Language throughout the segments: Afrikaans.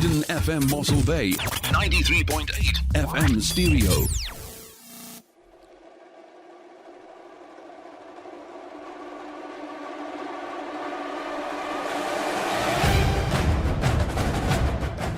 Eden FM Mossel Bay, 93.8 FM stereo.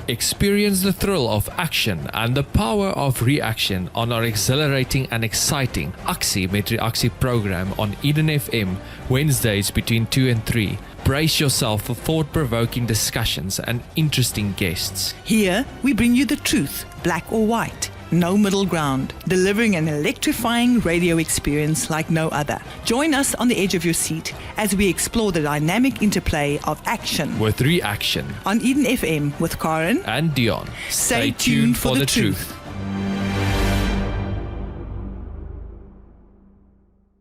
Experience the thrill of action and the power of reaction on our exhilarating and exciting Aksie met Reaksie program on Eden FM, Wednesdays between 2 and 3. Brace yourself for thought-provoking discussions and interesting guests. Here, we bring you the truth, black or white. No middle ground, delivering an electrifying radio experience like no other. Join us on the edge of your seat as we explore the dynamic interplay of action With reaction on Eden FM with Karen and Dion. Stay tuned for the truth.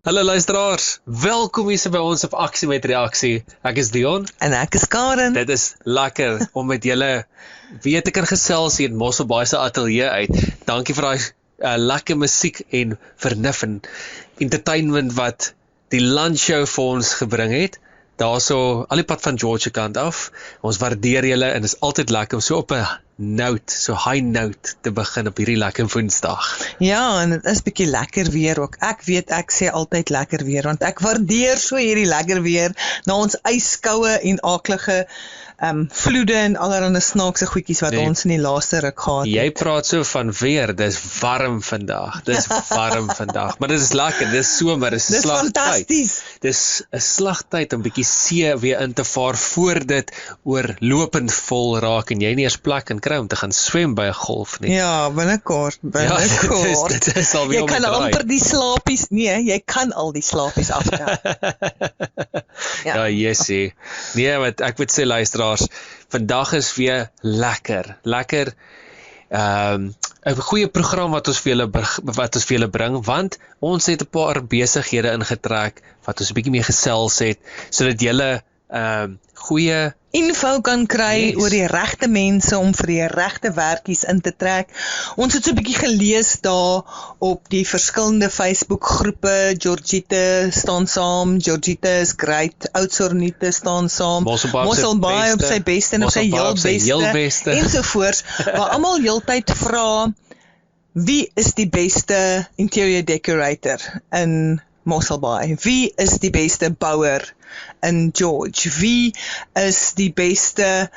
Hallo luisteraars, welkom hier by ons op Aksie met Reaksie. Ek is Dion. En ek is Karen. Dit is lekker om met julle weer te kan gesels hier in Mossel Bay se ateljee uit. Dankie vir daai lekker musiek en vernuf en entertainment wat die lunchshow vir ons gebring het. Daarso al die pad van George kant af. Ons waardeer julle en is altyd lekker om so op 'n note, so high note te begin op hierdie lekker Woensdag. Ja, en dit is bietjie lekker weer ook. Ek weet ek sê altyd lekker weer, want ek waardeer so hierdie lekker weer na ons yskoue en aaklige vloede en allerlei snaakse goedjies wat ons in die laaste ruk gehad het. Jy praat so van weer, dis warm vandag. Dis warm vandag, maar dit is lekker, dis somer, dis Dis slagtyd. fantasties. Dis 'n slagtyd om bietjie see weer in te vaar voor dit oorlopend vol raak en jy nie eers plek kan kry om te gaan swem by 'n golf nie. Ja, binnekort. Dit is al weer Jy om kan te draai. amper die slapies, jy kan al die slapies aftel. Ja, Jessie. Nee, wat ek moet sê luisteraars, vandag is weer lekker. 'n goeie program wat ons vir julle bring, want ons het 'n paar besighede ingetrek wat ons 'n bietjie mee gesels het sodat julle goeie Info kan kry oor die regte mense om vir die regte werkies in te trek. Ons het so 'n bietjie gelees daar op die verskillende Facebook groepe. Georgite staan saam, Georgite is great, Oudtshoorn staan saam, Mossel Bay op sy beste en op sy heel beste ensovoorts, waar almal heeltyd vra wie is die beste interior decorator in Mossel Bay? Wie is die beste bouer in George? Wie is die beste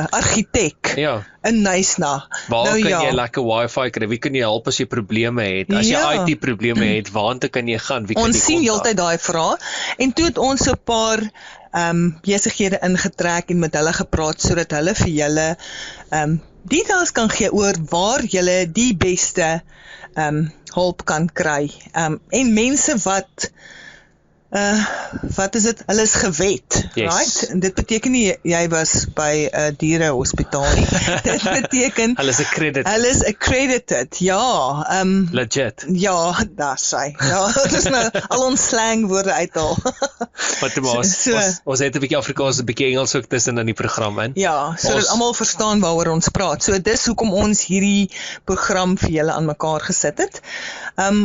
argitek in Nysna? Waar kan jy lekker wifi kry? Wie kan jy help as jy probleme het? As jy IT probleme het, waartoe kan jy gaan? Wie kan ons sien heeltyd daai vrae en toe het ons so 'n paar besighede ingetrek en met hulle gepraat sodat hulle vir julle details kan gee oor waar julle die beste hulp kan kry. En mense wat is dit? Hulle is gewet, right? En dit beteken nie jy was by 'n dierehospitaal nie. Dit beteken hulle is accredited. Ja, legit. Ja, daar's hy. Ja, dit is nou al ons slangwoorde uithaal. Ons het 'n bietjie Afrikaans, 'n bietjie Engels ook tussen in die program in. Ja, sodat almal verstaan waaroor ons praat. So dis hoekom ons hierdie program vir julle aan mekaar gesit het,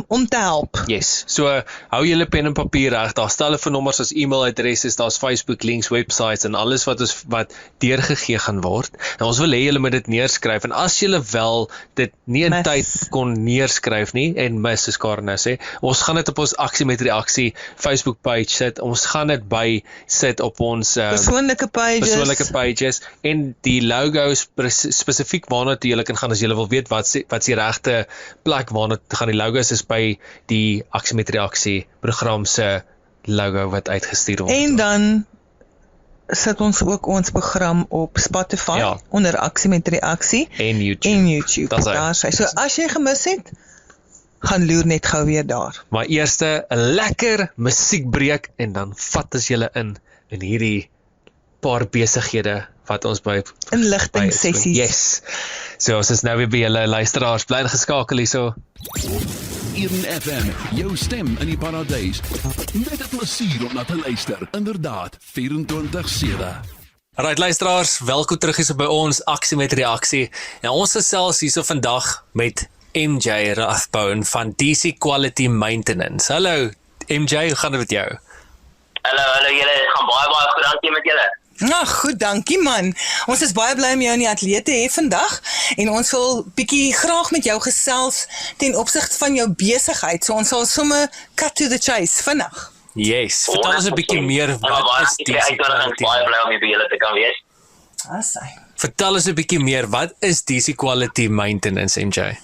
om te help. Yes. So hou julle pen en papier reg. Daar's telefoonnommers, as e-mailadresse, daar's Facebook links, websites en alles wat deurgegee gaan word. En ons wil hê julle moet dit neerskryf. En as julle wel dit nie in tyd kon neerskryf nie en mis, soos Karen nou sê, ons gaan dit op ons Aksie met Reaksie Facebook page sit. Ons gaan dit by sit op ons persoonlike pages en die logos spesifiek waarna toe julle kan gaan as julle wil weet wat is die regte plek waarna toe gaan. Die logos is by die Aksie met Reaksie program se logo wat uitgestuur word. En dan sit ons ook ons program op Spotify onder Aksie met Reaksie en YouTube. Daar sy. So as jy gemis het, gaan loer net gou weer daar. Maar eers 'n lekker musiekbreek en dan vat ons julle in hierdie paar besighede wat ons by inligting sessies. Yes. So ons is nou weer by julle luisteraars, bly ingeskakel hierso. Eden FM, jou stem in die paradys. Net 'n plesier om na te luister. Inderdaad, 24/7. Alright luisteraars, welkom terug hier by ons Aksie met Reaksie. En ons gesels hierso vandag met MJ Rathbone van DC Quality Maintenance. Hallo MJ, hoe gaan dit met jou? Hallo julle, gaan baie goed, dankie met julle. Goed, dankie man. Ons is baie bly om jou in die ateljee te hê vandag en ons wil bietjie graag met jou gesels ten opsigte van jou besigheid. So ons sal sommer cut to the chase vinnig. Yes, vertel ons 'n bietjie meer wat is die uitnodiging, baie bly om hier by julle te kan wees. Vertel ons 'n bietjie meer, wat is DC Quality Maintenance, MJ?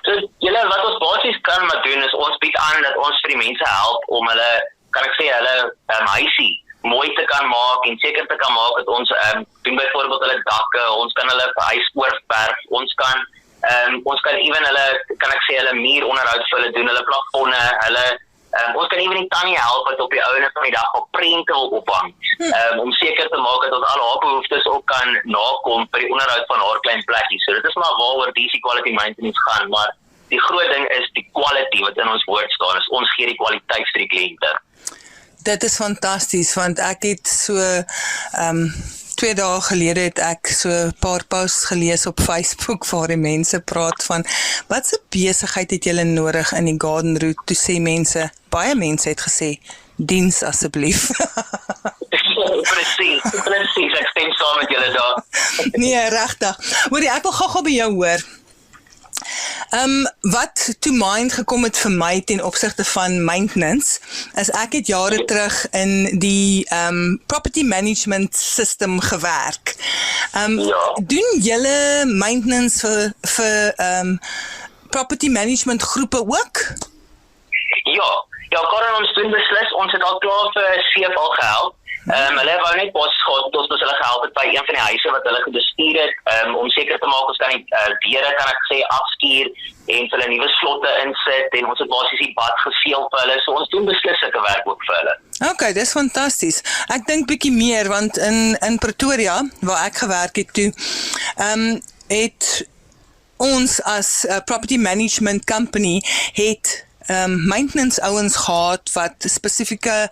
So julle wat ons basies kan maar doen is ons bied aan dat ons vir die mense help om hulle, kan ek sê, hulle huisie mooi te kan maak en seker te kan maak dat ons doen byvoorbeeld hulle dakke, ons kan hulle huis oorverf, ons kan ewen hulle, kan ek sê, hulle muuronderhoud vir hulle doen, hulle plafonne, ons kan ewen die tannie help wat op die ouene van die dag op prente wil ophang, om seker te maak dat ons al haar behoeftes ook kan nakom vir die onderhoud van haar klein plekkie. So dit is maar waaroor DC Quality Maintenance gaan, maar die groot ding is die quality wat in ons woord staan, is ons gee die kwaliteit vir die kliënte. Dit is fantasties, want ek het so 2 dae gelede het ek so 'n paar posts gelees op Facebook waar die mense praat van wat se besigheid het julle nodig in die garden route. Toe sê mense, baie mense het gesê, diens asseblief. Presies, ek stem saam met julle daar. Nee, regtig. Hoorie, ek wil gou by jou hoor. Wat to mind gekom het vir my ten opsigte van maintenance, is ek het jare terug in die property management system gewerk. Doen julle maintenance vir property management groepe ook? Ja, Karen, ons doen beslis, ons het al klaar vir CFL gehelp. Hulle wou net basies gehad het ons hulle gehelp het by een van die huise wat hulle gebestuur het, om seker te maak ons kan die deure, kan ek sê, afskuur en vir hulle nuwe slotte insit en ons het basies die bad geseël vir hulle, so ons doen beslis sulke werk ook vir hulle. Okay, dis fantasties. Ek dink bietjie meer, want in Pretoria, waar ek gewerk het toe, het ons as property management company het maintenance ouens gehad wat spesifieke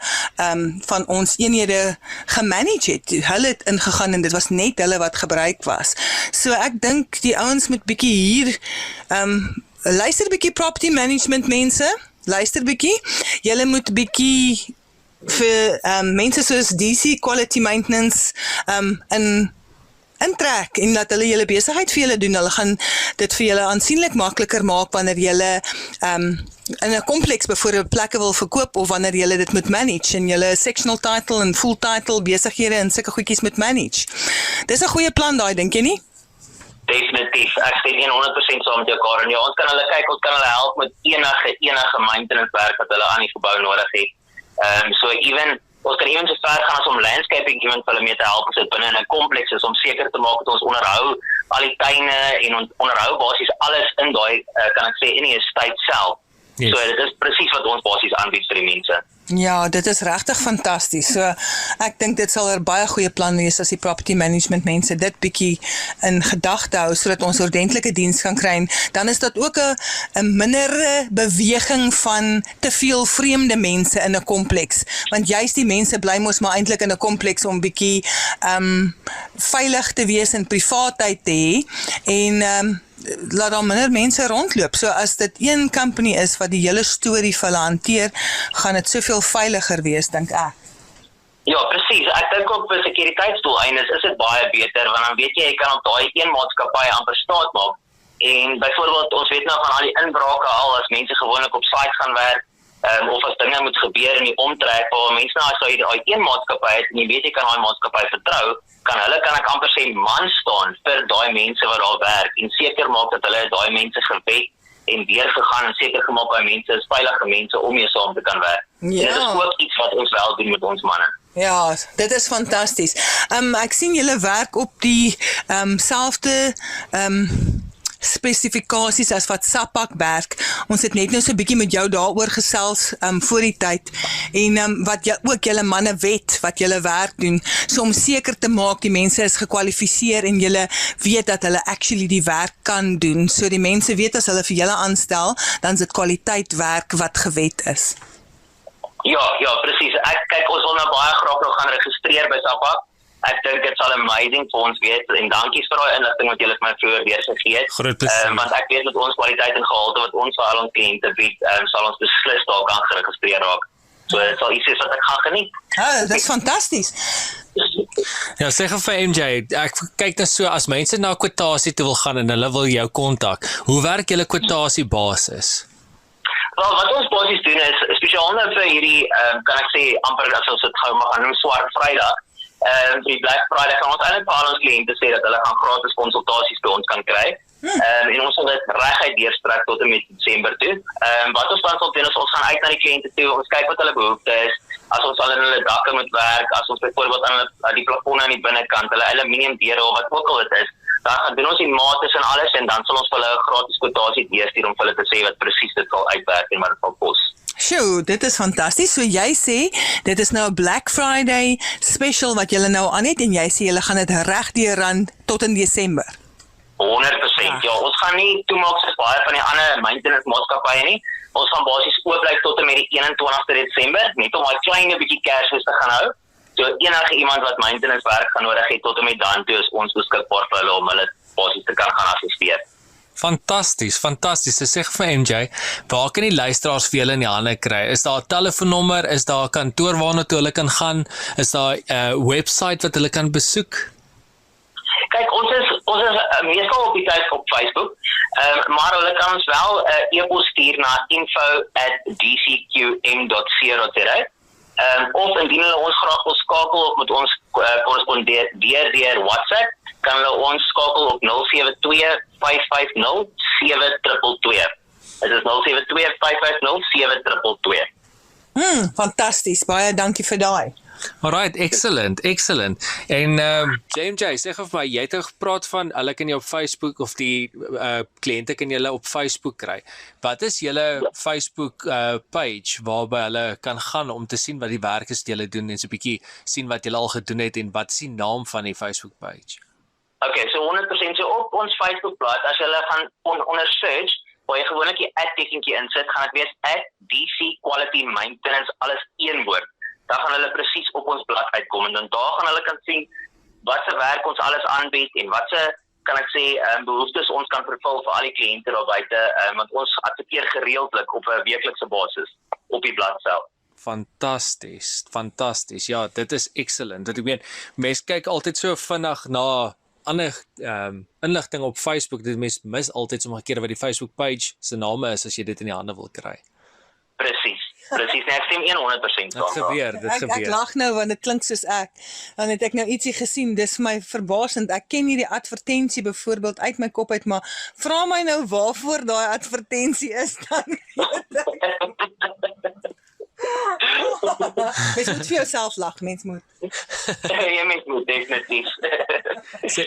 van ons eenhede gemanage het. Hulle het ingegaan en dit was net hulle wat gebruik was. So ek dink die ouens moet bietjie hier luister bietjie property management mense, luister bietjie. Julle moet bietjie vir mense soos DC Quality Maintenance intrek en dat hulle julle besigheid vir julle doen. Hulle gaan dit vir julle aansienlik makliker maak wanneer julle in 'n kompleks byvoorbeeld plekke wil verkoop of wanneer julle dit moet manage en julle sectional title en full title besighede en sulke goedjies moet manage. Dis 'n goeie plan daai, dink jy nie? Definitief, ek stem 100% saam met jou, Karen. Ja, ons kan hulle kyk, ons kan hulle help met enige maintenance werk wat hulle aan die gebou nodig het. Ons kan even so ver gaan as om landscaping iemand vir hulle mee te help as dit binne in 'n kompleks is, om seker te maak dat ons onderhou al die tuine en ons onderhou basies alles in daai, kan ek sê, in die estate self. Yes. So dit is presies wat ons basies aanbied vir die mense. Ja, dit is regtig fantasties. So ek dink dit sal 'n baie goeie plan wees as die property management mense dit bietjie in gedagte hou sodat ons ordentlike diens kan kry. Dan is dit ook 'n minder beweging van te veel vreemde mense in 'n kompleks. Want juist die mense bly mos maar eintlik in 'n kompleks om bietjie veilig te wees en privaatheid te hê en laat dan minder mense rondloop. So as dit een company is wat die hele storie vir hulle hanteer, gaan dit soveel veiliger wees, dink ek. Ja, presies. Ek dink op vir sekuriteitsdoeleindes is dit baie beter, want dan weet jy kan op daai een maatskappy amper staat maak. En byvoorbeeld, ons weet nou van al die inbrake al, as mense gewoonlik op site gaan werk, of as dinge moet gebeur in die omtrek, waar mense nou as jy daai een maatskappy het, en jy weet jy kan daai maatskappy vertrou, kan ek amper sê man staan vir daai mense wat daar werk, en seker maak dat hulle daai mense gewet en weer gegaan en seker gemaak by mense is veilige mense om mee saam te kan werk. Ja. En dit is ook iets wat ons wel doen met ons manne. Ja, dit is fantasties. Ek sien julle werk op die selfde spesifikasies as wat SAPAC werk. Ons het net nou so 'n bietjie met jou daaroor gesels voor die tyd en wat ook julle manne weet wat julle werk doen, so om seker te maak die mense is gekwalifiseer en julle weet dat hulle actually die werk kan doen. So die mense weet as hulle vir julle aanstel, dan is dit kwaliteit werk wat gewet is. Ja, presies. Kyk, ons wil nou baie graag nog gaan registreer by SAPAC. Ek dink dit sal amazing vir ons wees en dankie vir daai inligting wat julle vir my vroeër weer gegee het. Want ek weet met ons kwaliteit en gehalte wat ons vir al ons kliënte bied, sal ons beslis daar kan geregistreer raak. So dit sal iets wees wat ek gaan geniet. Dit is fantasties. Ja, sê gou vir MJ, ek kyk net so, as mense na kwotasie toe wil gaan en hulle wil jou kontak, hoe werk julle kwotasie basis? Wel, wat ons basies doen is, spesiaal nou vir hierdie, kan ek sê, amper as ons dit gou mag aan noem, Swart Vrydag, vir die Black Friday, gaan ons eintlik vir al ons kliënte sê dat hulle gaan gratis konsultasies by ons kan kry. En ons sal dit reguit deurstrek tot en met Desember toe. Wat ons dan sal doen is, ons gaan uit na die kliënte toe, ons kyk wat hulle behoefte is, as ons al in hulle dakke moet werk, as ons byvoorbeeld aan die plafonne aan die binnekant, hulle aluminium deure of wat ook al dit is, dan gaan doen ons die mates en alles en dan sal ons vir hulle 'n gratis kwotasie deurstuur om vir hulle te sê wat presies dit sal uitwerk en wat dit sal kos. Sjoe, dit is fantasties. So jy sê, dit is nou 'n Black Friday special wat julle nou aan het en jy sê julle gaan dit reg deurrun tot in Desember. 100%. Ja, ons gaan nie toemaak soos baie van die ander maintenance maatskappye nie. Ons gaan basies oop bly tot en met die 21ste Desember, net om daai klein bietjie Kersfees te gaan hou. So enige iemand wat maintenance werk gaan nodig het tot en met dan toe is ons beskikbaar vir hulle om hulle basies te kan gaan assisteer. Fantasties, fantasties. So sê vir MJ, waar kan die luisteraars vir julle in die hande kry? Is daar 'n telefoonnommer? Is daar 'n kantoor waarna toe hulle kan gaan? Is daar 'n webwerf wat hulle kan besoek? Kyk, ons is meestal op die tyd op Facebook, maar hulle kan ons wel e-pos stuur na info@dcqm.co.za. Of indien hulle ons graag wil skakel of met ons korrespondeer deur WhatsApp, kan hulle ons skakel op 072-550-7222. Dit is 072-550-7222. Fantasties. Baie dankie vir daai. Alright, excellent. En JMJ, sê gou vir my, jy het nou gepraat van hulle kan jy op Facebook of die kliënte kan julle op Facebook kry. Wat is julle Facebook page waarby hulle kan gaan om te sien wat die werk is wat julle doen en so 'n bietjie sien wat julle al gedoen het en wat is die naam van die Facebook page? Okay, so 100% so op ons Facebookblad, as julle gaan onder search, waar jy gewoonlik die @tekentjie insit, gaan dit wees @DC Quality Maintenance, alles een woord. Dan gaan hulle presies op ons blad uitkom en dan daar gaan hulle kan sien wat se werk ons alles aanbied en wat se, kan ek sê, behoeftes ons kan vervul vir al die kliënte daar buite, want ons adverteer gereeldlik op 'n weeklikse basis op die blad self. Fantasties. Ja, dit is excellent. Dit ek meen, mense kyk altyd so vinnig na ander inligting op Facebook, dit mens mis altyd sommige kere wat die Facebook page se naam is as jy dit in die hande wil kry. Presies, nee, ek stem 100% saam. Ek lag nou want dit klink soos ek. Dan het ek nou ietsie gesien, dis vir my verbasend. Ek ken hierdie advertensie byvoorbeeld uit my kop uit, maar vra my nou waarvoor daai advertensie is dan. Mens moet vir jouself lag, mens moet. Ja, mens moet definitief.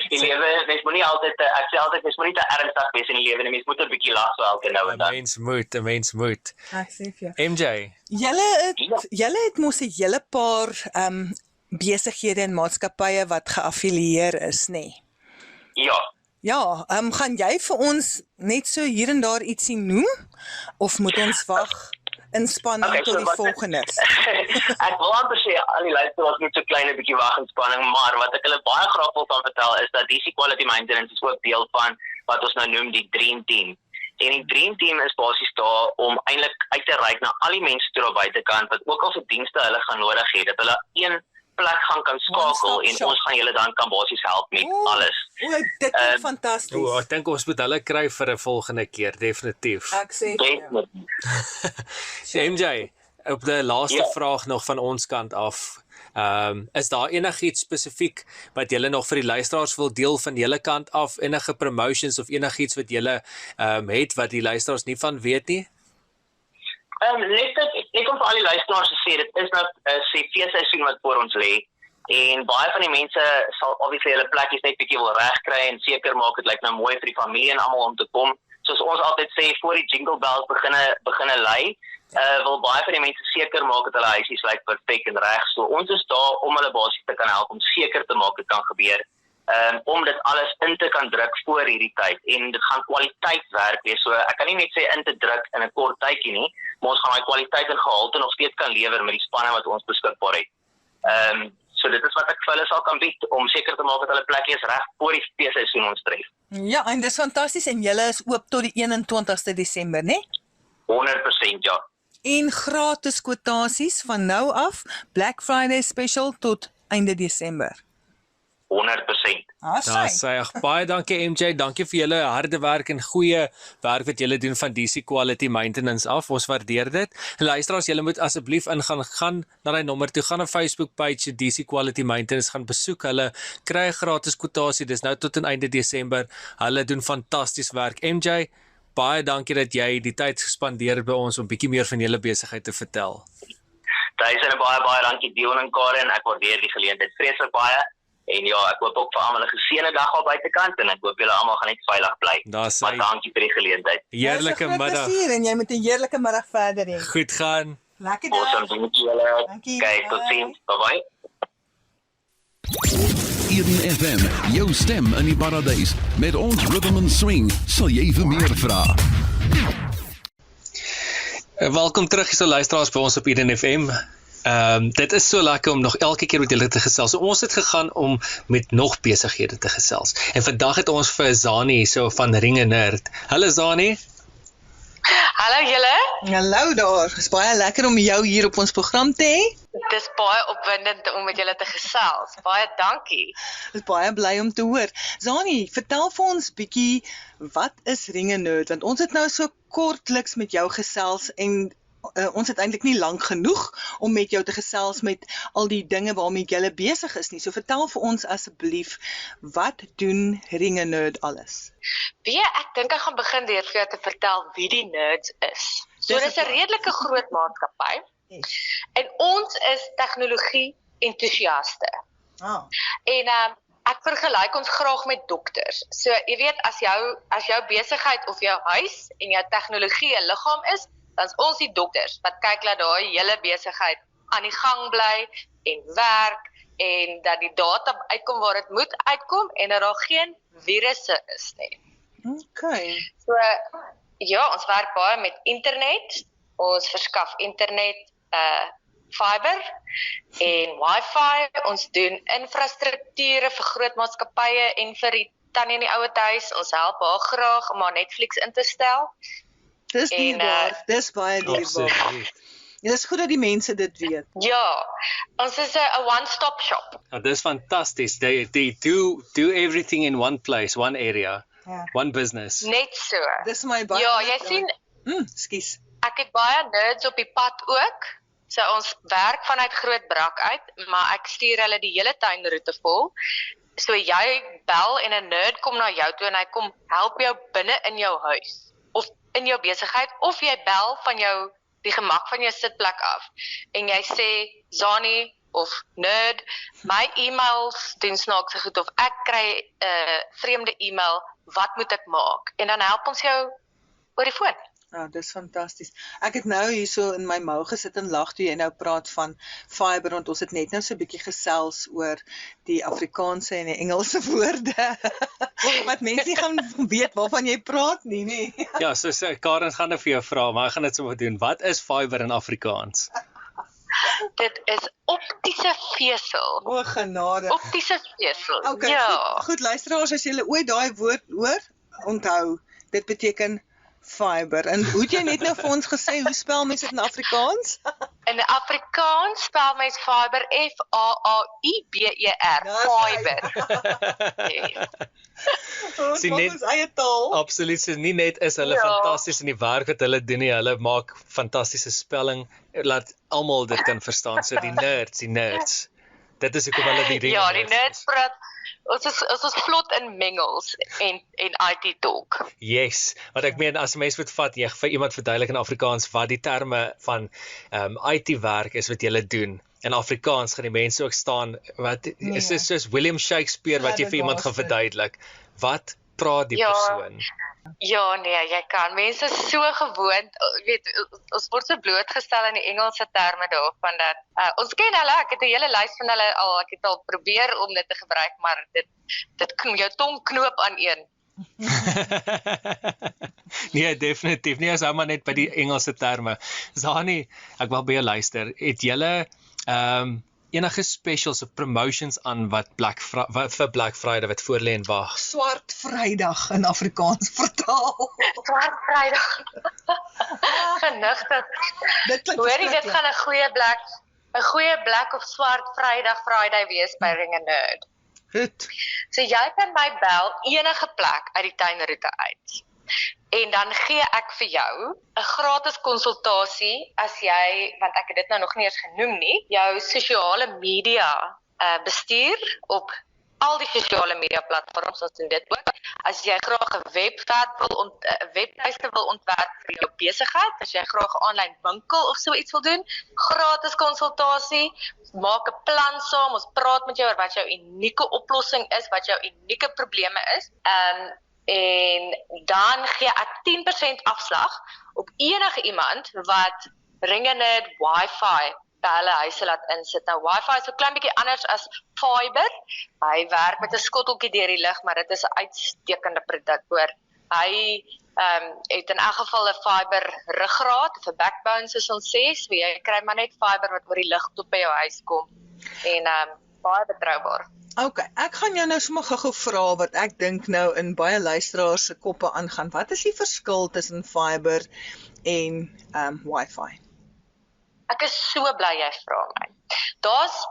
Die lewe, mens moet nie altyd, ek sê altyd, mens moet nie te ernstig wees in die lewe nie, mens moet 'n bietjie lag so elke nou en dan. 'n mens moet. Ek sê vir jou. MJ. Julle het mos 'n hele paar besighede en maatskappye wat geaffilieer is, nê? Nee? Ja. Ja, gaan jy vir ons net so hier en daar ietsie noem of moet ons wag? Inspanning tot die volgendes. Ek wil amper sê, al die luisteraars moet so klein bietjie wag inspanning, maar wat ek hulle baie graag wil kan vertel is dat DC Quality Maintenance is ook deel van wat ons nou noem die Dream Team. En die Dream Team is basies daar om eintlik uit te reik na al die mense toe op buitekant wat ook al vir dienste hulle gaan nodig hê, dat hulle een plek kan skakel en ons gaan julle dan kan basies help met alles. Dit is fantasties. Ek dink ons moet hulle kry vir 'n volgende keer, definitief. Ek sê MJ, op die laaste vraag nog van ons kant af. Is daar enigiets spesifiek wat julle nog vir die luisteraars wil deel van julle kant af, enige promotions of enigiets wat julle het wat die luisteraars nie van weet nie? Ek kom vir al die luisteraars te sê, dit is nou 'n feesseisoen wat voor ons lê. En baie van die mense sal obviously hulle plekkies net bietjie wil regkry en seker maak dit lyk nou mooi vir die familie en almal om te kom. Soos ons altyd sê, voor die jingle bells begine lui, wil baie van die mense seker maak dat hulle huisies lyk perfek en reg. So ons is daar om hulle basies te kan help om seker te maak dit kan gebeur. Om dit alles in te kan druk voor hierdie tyd en dit gaan kwaliteitswerk wees. So ek kan nie net sê in te druk in 'n kort tydjie nie, maar ons gaan daai kwaliteit en gehalte nog steeds kan lewer met die spanne wat ons beskikbaar het. So dit is wat ek vir hulle sal kan bied om seker te maak dat hulle plekkie is reg voor die feesseisoen ons tref. Ja, en dis fantasties en julle is oop tot die 21ste Desember, né? 100% ja. En gratis kwotasies van nou af, Black Friday special tot einde Desember. 100%. Daar sê ek baie dankie MJ, dankie vir julle harde werk en goeie werk wat julle doen van DC Quality Maintenance af. Ons waardeer dit. Luisteraars, julle moet asseblief gaan na daai nommer toe, gaan op Facebook page DC Quality Maintenance, gaan besoek hulle, kry 'n gratis kwotasie. Dis nou tot aan einde Desember. Hulle doen fantasties werk. MJ, baie dankie dat jy die tyd gespandeer het by ons om bietjie meer van julle besigheid te vertel. Duisende baie dankie Dion en Karen. Ek waardeer die geleentheid vreeslik baie. En ja, ek hoop ook vir almal 'n geseënde dag al buitekant en ek hoop julle almal gaan net veilig bly. Maar dankie vir die geleentheid. Heerlike middag. En jy moet 'n heerlike middag verder hê. Goed gaan. Lekker dag. Awesome, dankie julle. Dankie. Kyk, tot ziens. Bye-bye. Eden FM, jou stem in die paradys. Met ons Rhythm and Swing sal jy vir meer vra. Welkom terug hier so luisteraars by ons op Eden FM. Dit is so lekker om nog elke keer met julle te gesels. So ons het gegaan om met nog besighede te gesels. En vandag het ons vir Zani hier so van Ringe Nerd. Hallo Zani. Hallo julle. Hallo daar. Dit is baie lekker om jou hier op ons program te hê. Dis baie opwindend om met julle te gesels. Baie dankie. Ek is baie bly om te hoor. Zani, vertel vir ons bietjie, wat is Ringe Nerd? Want ons het nou so kortliks met jou gesels en ons het eintlik nie lank genoeg om met jou te gesels met al die dinge waarmee jy besig is nie. So vertel vir ons asseblief, wat doen Ringe Nerd alles? Ek dink ek gaan begin deur vir jou te vertel wie die nerds is. So dis 'n redelike groot maatskappy. En ons is tegnologie entoesiaste. En ek vergelyk ons graag met dokters. So jy weet, as jou besigheid of jou huis en jou tegnologie 'n liggaam is, dan is ons die dokters wat kyk dat daai hele besigheid aan die gang bly en werk en dat die data uitkom waar dit moet uitkom en dat daar geen virusse is nie. Okay. So ja, ons werk baie met internet. Ons verskaf internet, fiber en wifi. Ons doen infrastrukture vir groot maatskappye en vir die tannie in die ouer huis. Ons help haar graag om haar Netflix in te stel. Dis dierbaar, dis baie dierbaar. Ja, dis goed dat die mense dit weet. Ja, ons is 'n one-stop shop. Dis fantasties. They do everything in one place, one area, one business. Net so. Dis my baie. Ja, jy sien, skus. Ek het baie nerds op die pad ook. So ons werk vanuit Groot Brak uit, maar ek stuur hulle die hele tuinroete vol. So jy bel en 'n nerd kom na jou toe en hy kom help jou binne in jou huis of in jou besigheid, of jy bel van die gemak van jou sitplek af en jy sê, Zani of nerd, my e-mails doen snaakse goed of ek kry 'n vreemde e-mail, wat moet ek maak? En dan help ons jou oor die foon. Ja, dis fantasties. Ek het nou hierso in my mou gesit en lag toe jy nou praat van fiber, want ons het net nou so 'n bietjie gesels oor die Afrikaanse en die Engelse woorde. Wat mense nie gaan weet waarvan jy praat nie, nee. Ja, so Karen gaan nou vir jou vra, maar ek gaan dit sommer doen. Wat is fiber in Afrikaans? Dit is optiese vesel. O, genade. Optiese vesel. Okay, ja. goed luisteraars, as julle ooit daai woord hoor, onthou, dit beteken fiber. En hoe het jy net nou vir ons gesê, hoe spel mens dit in Afrikaans? In Afrikaans spel mens fiber F-A-A-I-B-E-R, fiber. Sien net ons eie taal. Absoluut, so nie net is hulle fantasties in die werk wat hulle doen nie, hulle maak fantastiese spelling, laat almal dit kan verstaan, so die nerds. Dit is hoekom hulle die ringe. Ja, die nerds praat. Ons is vlot in mengels en IT talk. Yes, wat ek meen, as 'n mens moet vat, jy vir iemand verduidelik in Afrikaans wat die terme van IT werk is wat jy doen. In Afrikaans gaan die mense ook staan, wat is dit soos William Shakespeare wat jy vir iemand gaan verduidelik. Wat praat die persoon? Ja, nee, jy kan. Mense is so gewoond, weet, ons word so blootgestel aan die Engelse terme daarvan dat ons ken hulle, ek het 'n hele lys van hulle al, ek het al probeer om dit te gebruik, maar dit jou tong knoop aan een. Nee, definitief nie, as hou maar net by die Engelse terme. Zani, ek wil by jou luister, het julle enige specials of promotions aan wat vir Black Friday wat voor lê en wag? Swart Vrydag in Afrikaans vertaal. Swart Vrydag. Genigtig. Hoorie, dit gaan 'n goeie Black of Swart Friday wees by Ringe Nerd. Goed. So jy kan my bel enige plek uit die tuinroete uit. En dan gee ek vir jou 'n gratis konsultasie as jy, want ek het dit nou nog nie eens genoem nie, jou sosiale media bestuur op al die sosiale media platforms, ons doen dit ook. As jy graag 'n webtuiste wil ontwerp vir jou besigheid, as jy graag 'n aanlyn winkel of so iets wil doen, gratis konsultasie, maak 'n plan saam, ons praat met jou oor wat jou unieke oplossing is, wat jou unieke probleme is. En dan gee ek 10% afslag op enige iemand wat Ringenerd Wi-Fi by hulle huise laat insit. Nou Wi-Fi is so klein bietjie anders as fiber. Hy werk met 'n skotteltjie deur die lug, maar dit is 'n uitstekende produk hoor. Hy het in elk geval 'n fiber ruggraat of 'n backbone soos ons sê, so jy kry maar net fiber wat oor die lug tot by jou huis kom. En baie betroubaar. OK, ek gaan jou nou sommer gou vra wat ek dink nou in baie luisteraars se koppe aangaan. Wat is die verskil tussen fiber en Wi-Fi? Ek is so bly jy vra my. Daar's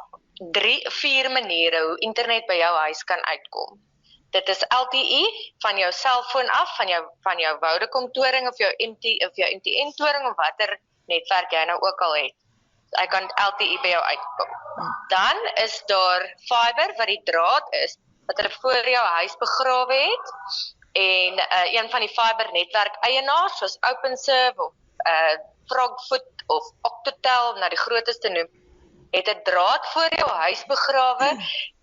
4 maniere hoe internet by jou huis kan uitkom. Dit is LTE van jou selfoon af, van jou Vodacom-toring of jou MTN-toring of watter netwerk jy nou ook al het. Hy kan LTE by jou uitkom. Dan is daar fiber wat die draad is wat hulle voor jou huis begrawe het en een van die fiber netwerk eienaars soos OpenServe of Frogfoot of Octotel, nou die grootste noem, het 'n draad voor jou huis begrawe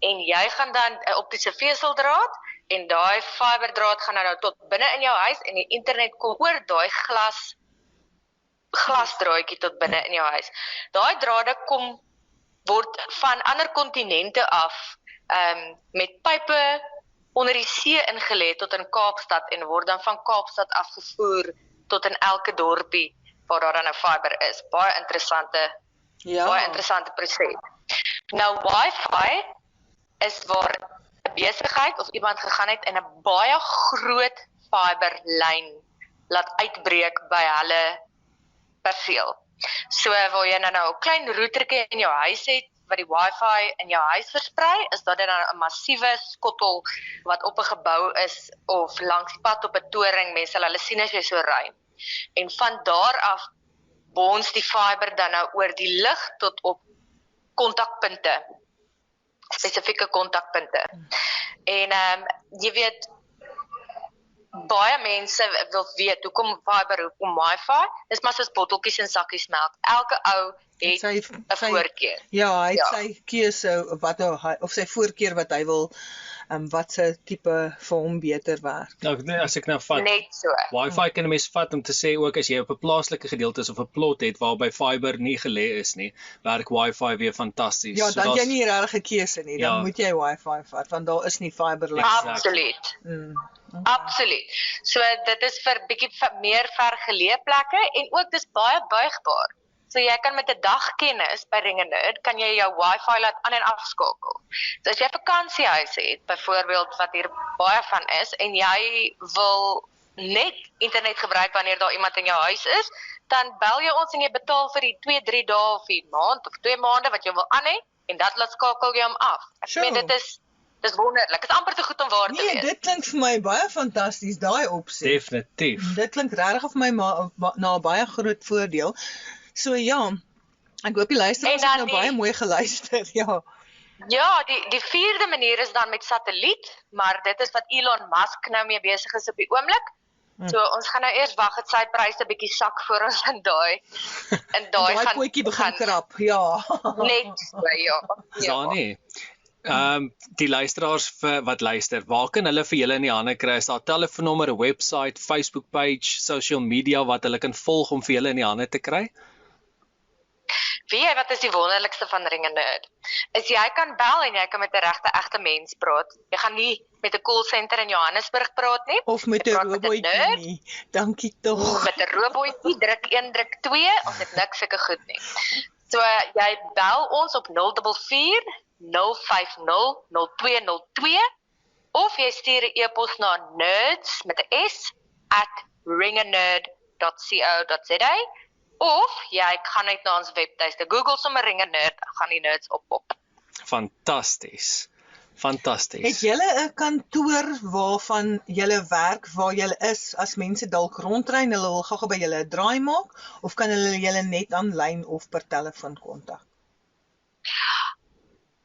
en jy gaan dan 'n optiese veseldraad en daai fiberdraad gaan nou tot binne in jou huis en die internet kom oor daai glasdraadjie tot binne in jou huis. Daai drade word van ander kontinente af met pype onder die see ingelê tot in Kaapstad en word dan van Kaapstad afgevoer tot in elke dorpie waar daar dan 'n fiber is. Baie interessante proses. Nou Wi-Fi is waar 'n besigheid of iemand gegaan het en 'n baie groot fiberlyn laat uitbreek by hulle perseel. So waar jy nou 'n klein routertjie in jou huis het wat die Wi-Fi in jou huis versprei, is dat dit dan 'n massiewe skottel wat op 'n gebou is of langs die pad op 'n toring, mense sal hulle sien as jy so ry. En van daar af bons die fiber dan nou oor die lug tot op kontakpunte, spesifieke kontakpunte. En jy weet, baie mense wil weet hoekom fiber, hoekom Wi-Fi, dis maar soos botteltjies en sakkies melk. Elke ou het 'n voorkeur. Ja, hy het sy keuse of sy voorkeur wat hy wil, wat se tipe vir hom beter werk. Nou, as ek nou vat, Net so. Wi-Fi kan 'n mens vat om te sê ook as jy op 'n plaaslike gedeelte is of 'n plot het waarby fiber nie gelê is nie, werk Wi-Fi weer fantasties. Ja, So dan jy daar's- nie regtig 'n keuse nie, dan moet jy Wi-Fi vat want daar is nie fiberlyn. Absoluut. Absoluut. So dit is vir bietjie meer vergeleë plekke en ook dis baie buigbaar. So jy kan met 'n dagkennis by Ringenerd kan jy jou Wi-Fi laat aan en afskakel. So as jy 'n vakansiehuis het, byvoorbeeld wat hier baie van is en jy wil net internet gebruik wanneer daar iemand in jou huis is, dan bel jy ons en jy betaal vir die 2-3 dae of 'n maand of 2 maande wat jy wil aan hê en dat laat skakel jy hom af. Ek meen dis wonderlik. Dit is amper te goed om waar te wees. Nee, dit klink vir my baie fantasties, daai opsie. Definitief. Dit klink regtig vir my na 'n baie groot voordeel. So ja, ek hoop die luisteraars het nou baie mooi geluister, ja. Ja, die 4de manier is dan met satelliet, maar dit is wat Elon Musk nou mee besig is op die oomblik. So ons gaan nou eers wag dat sy pryse bietjie sak voor ons in daai gaan potjie begin krap, ja. Net so, ja. Zani, die luisteraars wat luister, waar kan hulle vir julle in die hande kry? Is daar 'n telefoonnommer, 'n webwerf, Facebook page, social media wat hulle kan volg om vir julle in die hande te kry? Weet jy wat is die wonderlikste van Ringenerd? Is jy kan bel en jy kan met 'n egte mens praat. Jy gaan nie met 'n call center in Johannesburg praat nie. Of met 'n robotjie nie. Dankie tog. Met 'n robotjie, druk 1, druk 2, ons het niks sulke goed nie. So jy bel ons op 044 050 0202 of jy stuur 'n e-pos na nerds met 'n s @ringenerd.co.za. Of jy gaan net na ons webtuiste, Google sommer Ringenerd, gaan die nerds oppop. Fantasties. Fantasties. Het julle 'n kantoor waarvan julle werk, waar julle is, as mense dalk rondry en hulle wil gou by julle 'n draai maak, of kan hulle julle net aanlyn of per telefoon kontak?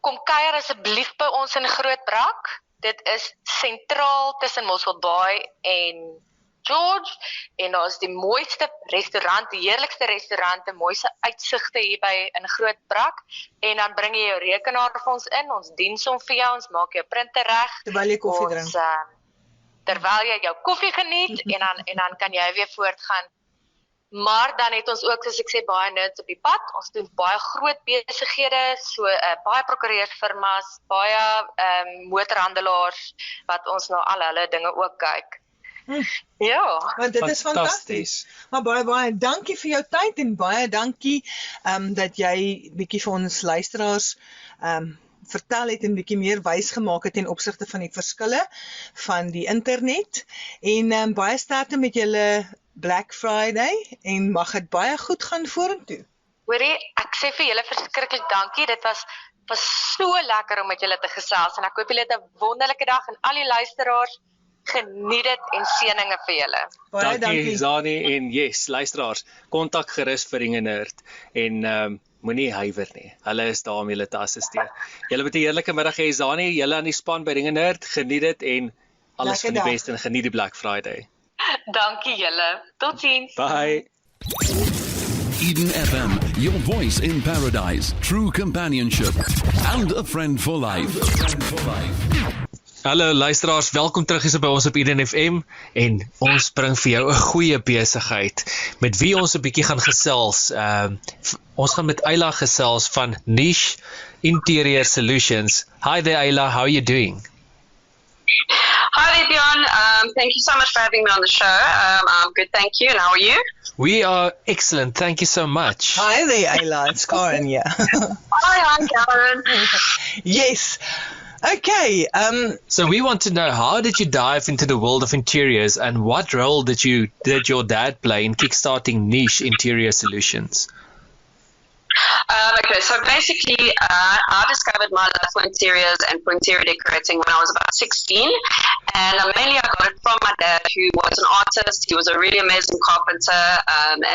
Kom kuier asseblief by ons in Grootbrak. Dit is sentraal tussen Mossel Bay en George, en daar is die mooiste restaurant, die heerlikste restaurant, die mooiste uitsigte hier by in Grootbrak, en dan bring jy jou rekenaar vir ons in, ons diens hom vir jou, ons maak jou printer reg, Terwyl jy koffie drink. Terwyl jy jou koffie geniet, en dan kan jy weer voortgaan. Maar dan het ons ook, soos ek sê, baie nerds op die pad. Ons doen baie groot besighede, so baie prokureursfirmas, baie motorhandelaars, wat ons na al hulle dinge ook kyk. Ja. Want dit is fantasties. Maar baie dankie vir jou tyd en baie dankie dat jy bietjie vir ons luisteraars vertel het en bietjie meer wys gemaak het ten opsigte van die verskille van die internet. En baie sterkte met julle Black Friday en mag dit baie goed gaan vorentoe. Hoorie, ek sê vir julle verskriklik dankie. Dit was so lekker om met julle te gesels en ek hoop julle het 'n wonderlike dag en al die luisteraars geniet dit en seëninge vir julle. Baie dankie Zani en yes, luisteraars, kontak gerus vir Ringe Nerd en moenie huiwer nie. Hulle is daar om julle te assisteer. Julle moet 'n heerlike middag hê, Zani, julle aan die span by Ringe Nerd, geniet dit en alles van die beste en geniet die Black Friday. Dankie julle. Totsiens. Bye. Eden FM, your voice in paradise, true companionship, and a friend for life. Hallo luisteraars, welkom terug hier by ons op Eden FM en ons bring vir jou 'n goeie besigheid met wie ons 'n bietjie gaan gesels. Ons gaan met Ayla gesels van Niche Interior Solutions. Hi there Ayla, how are you doing? Hi there, Dion. Thank you so much for having me on the show. I'm good, thank you. And how are you? We are excellent, thank you so much. Hi there, Ayla. It's Karen here. Hi, I'm Karen. Yes. Okay. So we want to know, how did you dive into the world of interiors and what role did your dad play in kickstarting Niche Interior Solutions? Okay, so basically, I discovered my love for interiors and for interior decorating when I was about 16, and mainly I got it from my dad, who was an artist. He was a really amazing carpenter,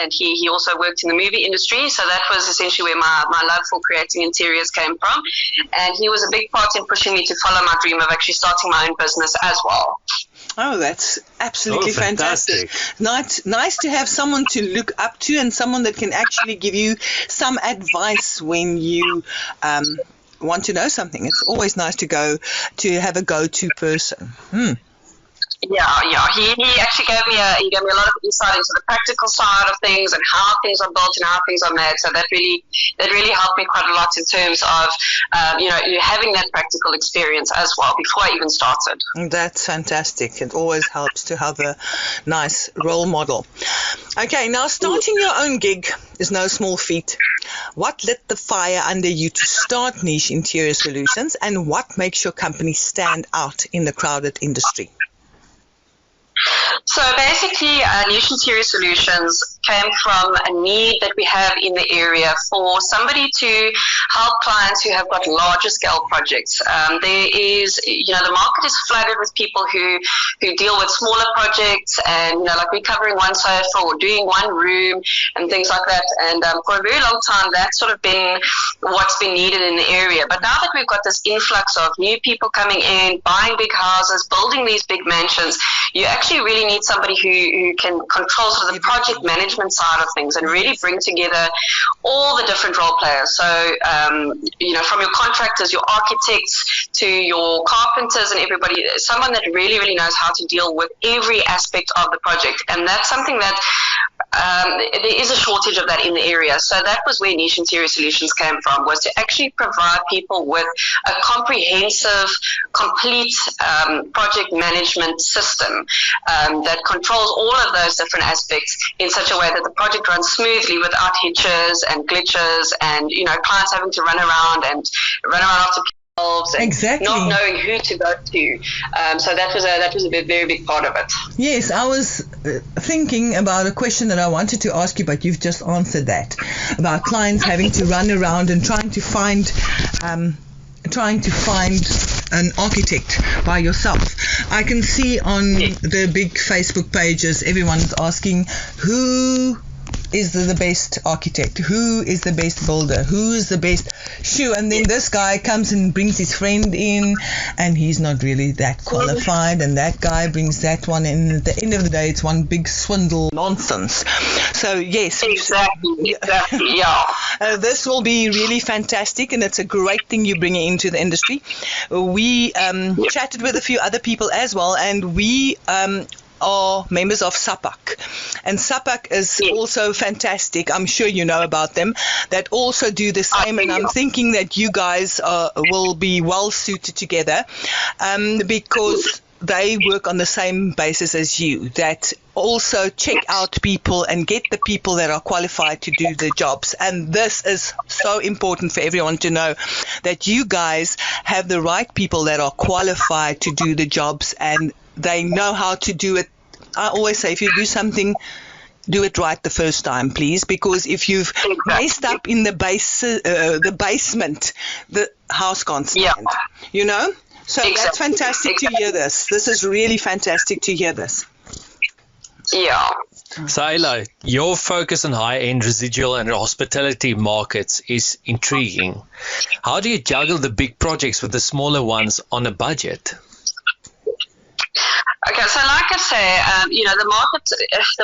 and he also worked in the movie industry, so that was essentially where my love for creating interiors came from, and he was a big part in pushing me to follow my dream of actually starting my own business as well. Oh, that's absolutely fantastic. Nice to have someone to look up to and someone that can actually give you some advice when you want to know something. It's always nice to have a go-to person. Yeah. He actually gave me a lot of insight into the practical side of things and how things are built and how things are made. So that really helped me quite a lot in terms of having that practical experience as well before I even started. That's fantastic. It always helps to have a nice role model. Okay, now starting your own gig is no small feat. What lit the fire under you to start Niche Interior Solutions, and what makes your company stand out in the crowded industry? So basically, Niche Interior Solutions came from a need that we have in the area for somebody to help clients who have got larger scale projects. There is, the market is flooded with people who deal with smaller projects, and like we're covering one sofa or doing one room and things like that. And for a very long time, that's sort of been what's been needed in the area. But now that we've got this influx of new people coming in, buying big houses, building these big mansions, you actually really need somebody who can control sort of the project management side of things and really bring together all the different role players. So, from your contractors, your architects, to your carpenters and everybody, someone that really, really knows how to deal with every aspect of the project. And that's something that there is a shortage of that in the area. So that was where Niche Interior Solutions came from, was to actually provide people with a comprehensive, complete project management system that controls all of those different aspects in such a way that the project runs smoothly without hitches and glitches and, clients having to run around after themselves and exactly. not knowing who to go to. So that was a very big part of it. Yes, I was thinking about a question that I wanted to ask you, but you've just answered that, about clients having to run around and trying to find an architect by yourself. I can see on the big Facebook pages, everyone's asking who is the best architect, who is the best builder, who is the best shoe, and then this guy comes and brings his friend in, and he's not really that qualified, and that guy brings that one in. At the end of the day, it's one big swindle nonsense. So yes, exactly, yeah. This will be really fantastic, and it's a great thing you're bringing into the industry. We chatted with a few other people as well, and we are members of SAPAC, and SAPAC is also fantastic. I'm sure you know about them, that also do the same, and I'm thinking that you guys will be well suited together because they work on the same basis as you, that also check out people and get the people that are qualified to do the jobs. And this is so important for everyone to know, that you guys have the right people that are qualified to do the jobs, and they know how to do it. I always say, if you do something, do it right the first time, please, because if you've messed up in the basement, the house can't stand. You know? So that's fantastic to hear this. This is really fantastic to hear this. Yeah. So, Ayla, your focus on high-end residual and hospitality markets is intriguing. How do you juggle the big projects with the smaller ones on a budget? Okay, so like I say, the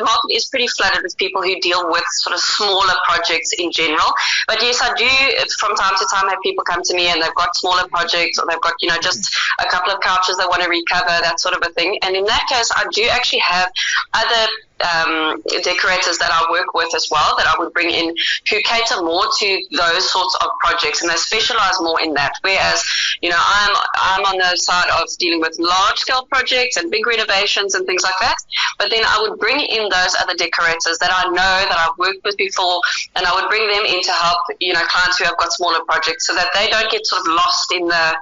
market is pretty flooded with people who deal with sort of smaller projects in general. But yes, I do from time to time have people come to me and they've got smaller projects, or they've got, just a couple of couches they want to recover, that sort of a thing. And in that case, I do actually have other decorators that I work with as well, that I would bring in, who cater more to those sorts of projects, and they specialize more in that. Whereas, I'm on the side of dealing with large scale projects and big renovations and things like that. But then I would bring in those other decorators that I know, that I've worked with before, and I would bring them in to help, clients who have got smaller projects, so that they don't get sort of lost in the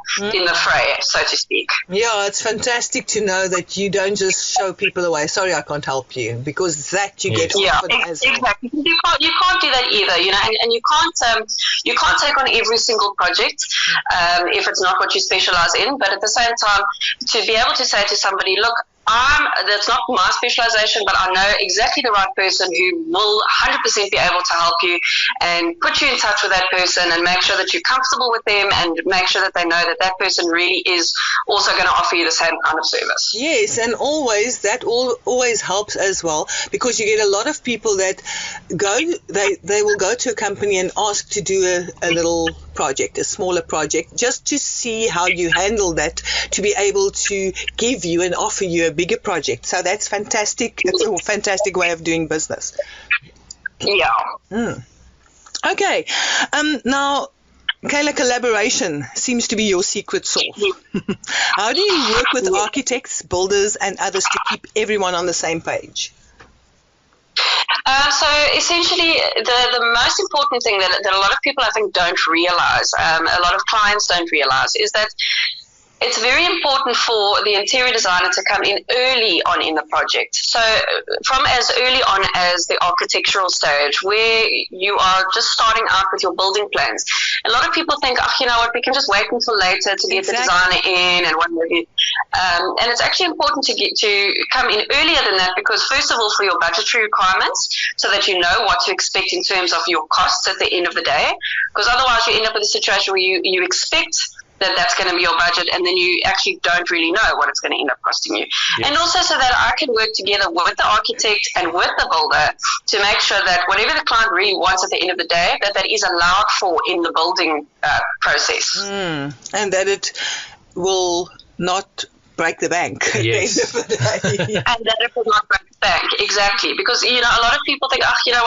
fray, so to speak. Yeah, it's fantastic to know that you don't just show people away. Sorry, I can't help you, because that you get offered as well. Exactly. You can't do that either, and you can't take on every single project if it's not what you specialize in. But at the same time, to be able to say to somebody, look, that's not my specialization, but I know exactly the right person who will 100% be able to help you, and put you in touch with that person, and make sure that you're comfortable with them, and make sure that they know that that person really is also going to offer you the same kind of service. Yes, and always helps as well, because you get a lot of people that they will go to a company and ask to do a little project, a smaller project, just to see how you handle that, to be able to give you and offer you a bigger project. So that's fantastic. It's a fantastic way of doing business. Yeah. Okay. Now, Kayla, collaboration seems to be your secret sauce. How do you work with architects, builders, and others to keep everyone on the same page? So essentially, the most important thing that a lot of people, I think, don't realize, a lot of clients don't realize, is that it's very important for the interior designer to come in early on in the project. So from as early on as the architectural stage, where you are just starting out with your building plans. A lot of people think, we can just wait until later to get the designer in and what have you. And it's actually important to come in earlier than that, because first of all, for your budgetary requirements, so that you know what to expect in terms of your costs at the end of the day. Because otherwise you end up with a situation where you expect that's going to be your budget, and then you actually don't really know what it's going to end up costing you. Yes. And also so that I can work together with the architect and with the builder to make sure that whatever the client really wants at the end of the day, that is allowed for in the building process. And that it will not break the bank at the end of the day. And that it will not break the bank, exactly. Because, a lot of people think,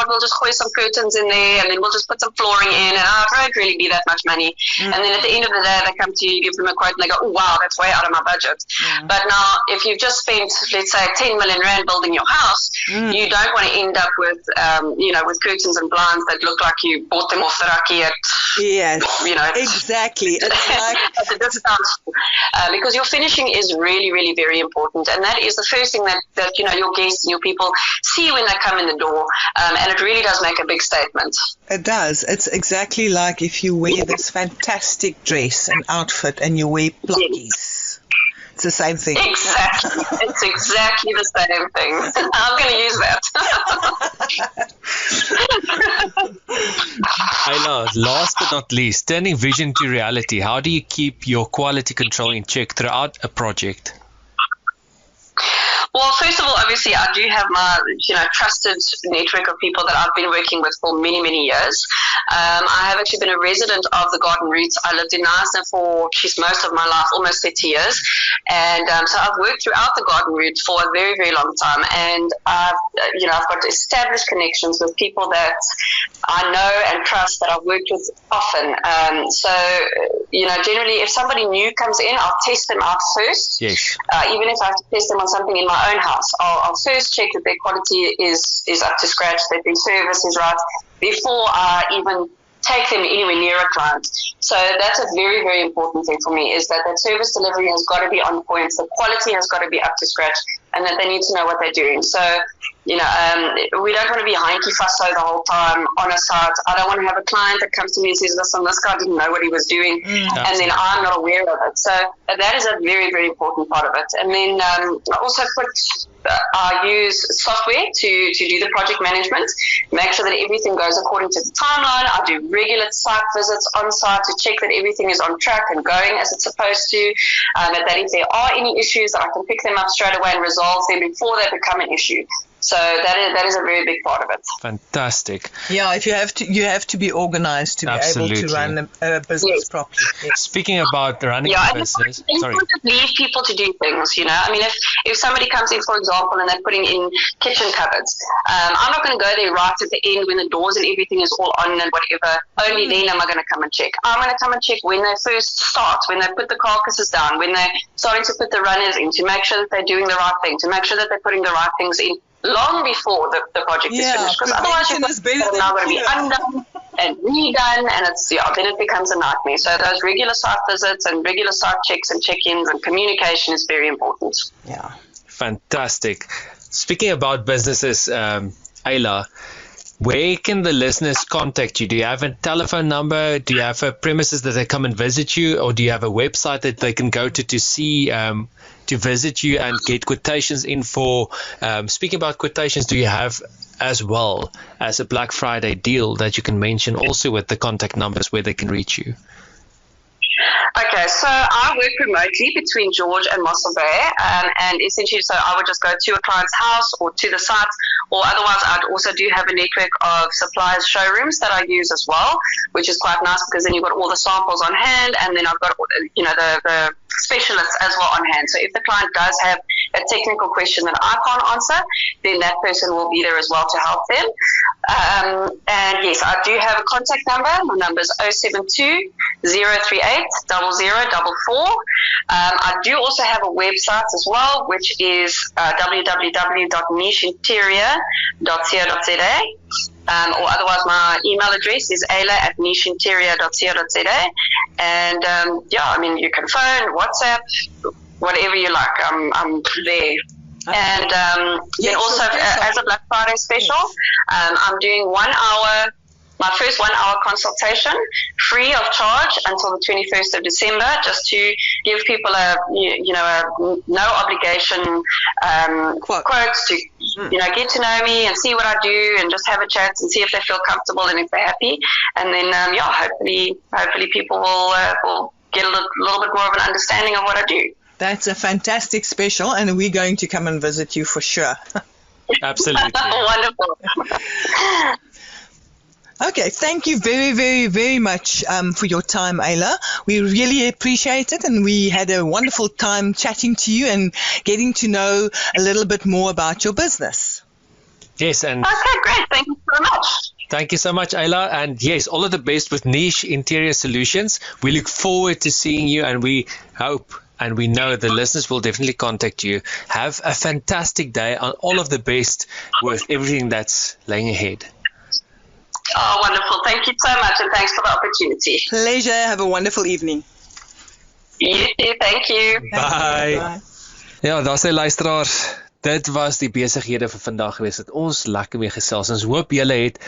we'll just hoist some curtains in there, and then we'll just put some flooring in, and it won't really be that much money. And then at the end of the day, they come to you, give them a quote, and they go, oh, wow, that's way out of my budget. But now, if you've just spent, let's say, 10 million rand building your house, you don't want to end up with, with curtains and blinds that look like you bought them off the raki at, exactly. It's like at a discount. Because your finishing is really, really very important, and that is the first thing that your guests and your people see when they come in the door, and it really does make a big statement. It does. It's exactly like if you wear this fantastic dress and outfit and you wear blockies. It's the same thing. Exactly. It's exactly the same thing. I'm going to use that. Ayla, last but not least, turning vision to reality, how do you keep your quality control in check throughout a project? Well, first of all, obviously, I do have my, trusted network of people that I've been working with for many, many years. I have actually been a resident of the Garden Roots. I lived in Knysna for most of my life, almost 30 years. And so I've worked throughout the Garden Roots for a very, very long time. And I've got established connections with people that I know and trust that I've worked with often. So generally, if somebody new comes in, I'll test them out first. Yes. Even if I have to test them on something in my own house, I'll first check that their quality is up to scratch, that their service is right, before I even take them anywhere near a client. So that's a very, very important thing for me, is that service delivery has got to be on point, the quality has got to be up to scratch, and that they need to know what they're doing. So, we don't want to be hinky-fusso the whole time on a site. I don't want to have a client that comes to me and says, listen, this guy didn't know what he was doing, and then I'm not aware of it. So that is a very, very important part of it. And then I also I use software to do the project management, make sure that everything goes according to the timeline. I do regular site visits on site to check that everything is on track and going as it's supposed to, that if there are any issues, that I can pick them up straight away and resolve them before they become an issue. So that is a very big part of it. Fantastic. Yeah, if you have to be organized to be able to run a business properly. Yes. Speaking about running a business, you can't just leave people to do things. I mean, if somebody comes in, for example, and they're putting in kitchen cupboards, I'm not going to go there right at the end when the doors and everything is all on and whatever. Only then am I going to come and check. I'm going to come and check when they first start, when they put the carcasses down, when they're starting to put the runners in, to make sure that they're doing the right thing, to make sure that they're putting the right things in long before the project is finished. Because otherwise it's now going to be undone and redone, and then it becomes a nightmare. So those regular site visits and regular site checks and check-ins and communication is very important. Yeah. Fantastic. Speaking about businesses, Ayla, where can the listeners contact you? Do you have a telephone number? Do you have a premises that they come and visit you? Or do you have a website that they can go to see, to visit you and get quotations in for? Speaking about quotations, do you have as well as a Black Friday deal that you can mention also with the contact numbers where they can reach you? Okay, so I work remotely between George and Mossel Bay, and essentially, so I would just go to a client's house or to the site, or otherwise I'd also do have a network of suppliers showrooms that I use as well, which is quite nice because then you've got all the samples on hand, and then I've got the specialists as well on hand. So if the client does have a technical question that I can't answer, then that person will be there as well to help them. And yes, I do have a contact number. My number is 072 038 0044. I do also have a website as well, which is www.nicheinterior.co.za. Or otherwise, my email address is ayla@nicheinterior.co.za. And you can phone, WhatsApp, whatever you like. I'm there. And then also, as a Black Friday special, I'm doing my first 1 hour consultation, free of charge until the 21st of December, just to give people a no obligation quote to get to know me and see what I do and just have a chat and see if they feel comfortable and if they're happy. And then hopefully people will get a little bit more of an understanding of what I do. That's a fantastic special, and we're going to come and visit you for sure. Absolutely. Wonderful. Okay, thank you very, very, very much for your time, Ayla. We really appreciate it, and we had a wonderful time chatting to you and getting to know a little bit more about your business. Yes, and okay, great. Thank you so much. Thank you so much, Ayla. And yes, all of the best with Niche Interior Solutions. We look forward to seeing you, and we hope and we know the listeners will definitely contact you. Have a fantastic day, and all of the best with everything that's laying ahead. Oh, wonderful. Thank you so much, and thanks for the opportunity. Pleasure. Have a wonderful evening. You too. Thank you. Bye. Bye. Ja, daar sê luisteraars, dit was die besighede vir vandag gewees, dat ons lekker mee gesels. Ons hoop julle het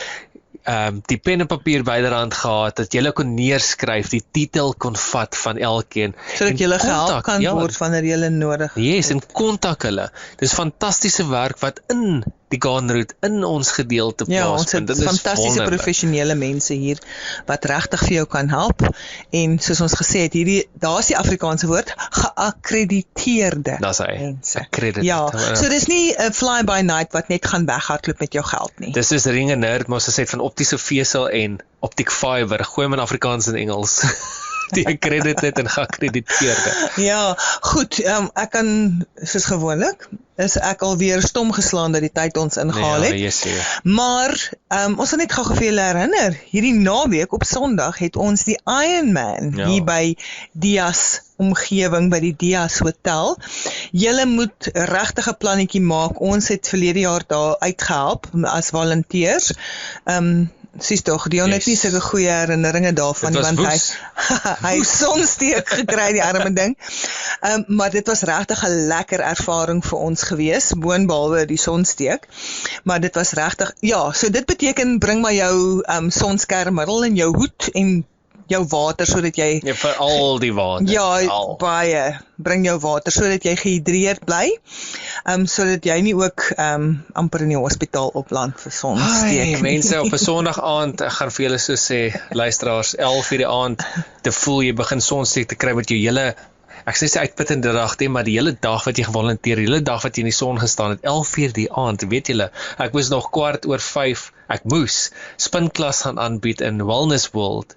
die pen en papier byderhand gehad, dat julle kon neerskryf, die titel kon vat van elkeen. Sodat julle gehelp kan word wanneer julle nodig. Yes, en kontak hulle. Dis fantastiese werk wat in die Gaanroute, in ons gedeelte plaasvind. Ons het fantastiese professionele mense hier, wat regtig vir jou kan help, en soos ons gesê het, daar is die Afrikaanse woord, geakkrediteerde mense. Ja, so dis nie 'n fly by night wat net gaan weghardloop met jou geld nie. Dis is ring en nerd, maar ons gesê van optiese vesel en optiek fiber, gooi hom in Afrikaans en Engels. Die accredited en geakkrediteerde. Ja, goed, ek kan, soos gewoonlik, is ek alweer stom geslaan dat die tyd ons ingehaal het. Yes. Maar, ons wil net gou vir julle herinner, hierdie naweek op Sondag het ons die Ironman hier by Dias omgewing, by die Dias Hotel. Julle moet regtig 'n plannetjie maak. Ons het verlede jaar daar uitgehelp as volunteers. Sies tog, Dion het nie sulke goeie herinneringe daarvan, want hy het sonsteek gekry, die arme ding. Maar dit was regtig 'n lekker ervaring vir ons gewees, boonbehalwe die sonsteek. Maar dit was regtig, ja, so dit beteken, bring maar jou sonskermmiddel en jou hoed en jou water, sodat jy... Ja, vir al die water. Ja, baie. Bring jou water, sodat jy gehidreerd bly, sodat jy nie ook amper in die hospitaal opland vir sonsteek. Mense, op 'n Sondag aand, ek gaan vir julle so sê, luisteraars, 11 uur die aand, te voel jy begin sonsteek te kry met jou hele, ek sê uitputtende dag, maar die hele dag wat jy gevolunteer, die hele dag wat jy in die son gestaan het, 11 uur die aand, weet julle, ek moes nog 4:15, ek moes spinklas gaan aanbied in Wellness World.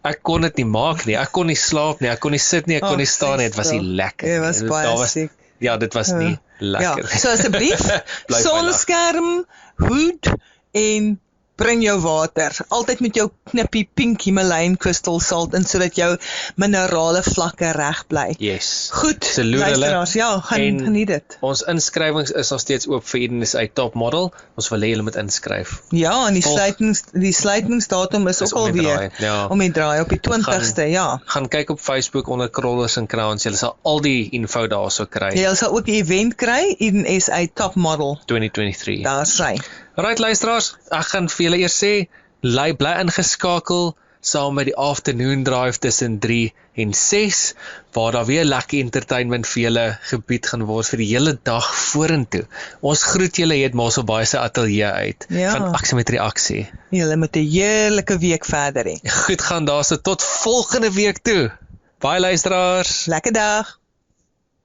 Ek kon dit nie maak nie, ek kon nie slaap nie, ek kon nie sit nie, ek kon nie staan nie, dit was nie lekker. Dit was baie siek. Ja, dit was nie lekker. Ja, so asseblief, sonskerm, hoed en bring jou water. Altyd met jou knippie pink Himalayan crystal salt in, sodat jou minerale vlakke reg bly. Yes. Goed, so luisteraars, ja, geniet dit. Ons inskrywings is nog steeds oop vir Eden is uit Top Model. Ons wil hê julle moet inskryf. Ja, en die sluitingsdatum is ook alweer om die draai op die 20ste, Gaan kyk op Facebook onder Krollers en Crowns. Julle sal al die info daar so kry. Julle sal ook die event kry, Eden is uit Top Model 2023. Daar sy. Right, luisteraars, ek gaan vir julle eers sê, bly ingeskakel saam met die afternoon drive tussen 3 en 6, waar daar weer lekker entertainment vir julle gebied gaan word vir die hele dag vorentoe. Ons groet julle het Mosel Baai se ateljee uit, van Aksie met Reaksie. Julle moet 'n heerlike week verder hê. Goed gaan daar, so tot volgende week toe. Bye luisteraars. Lekker dag.